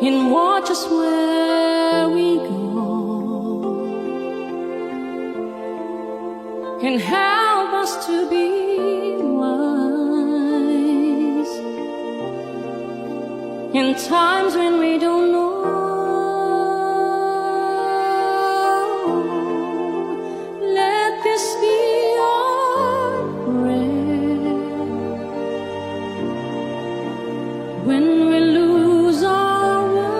and watch us where we go, and help us to be wise in times when we don't know. Let this be our prayer when we lose our way.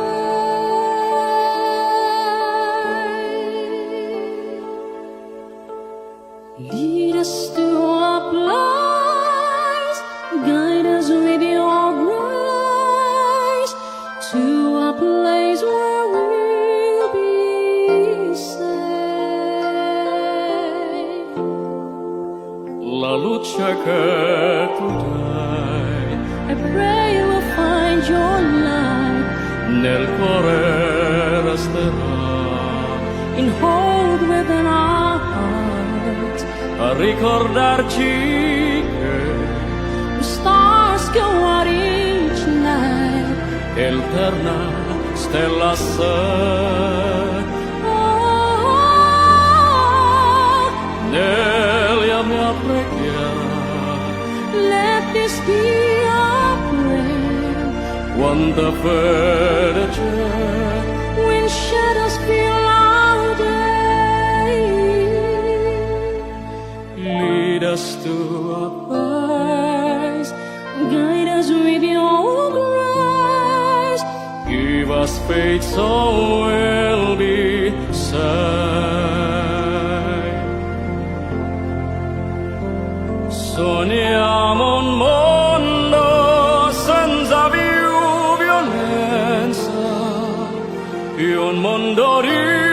Lead us to a place, guide us with your grace, to a place where we'll be safe. La luce che tu dai I pray we'll find your light nel cuore resterà, in hope within our hearts. a ricordarci che The stars go out each night. eterna stella sei. Oh, Delia mia preghiera, let this be our prayer quanta fede c'è, when shadows fill our day. lead us to a place, Guide us with your grace. give us faith so we'll be saved. Sogniamo un mondo senza più violenza, un mondo di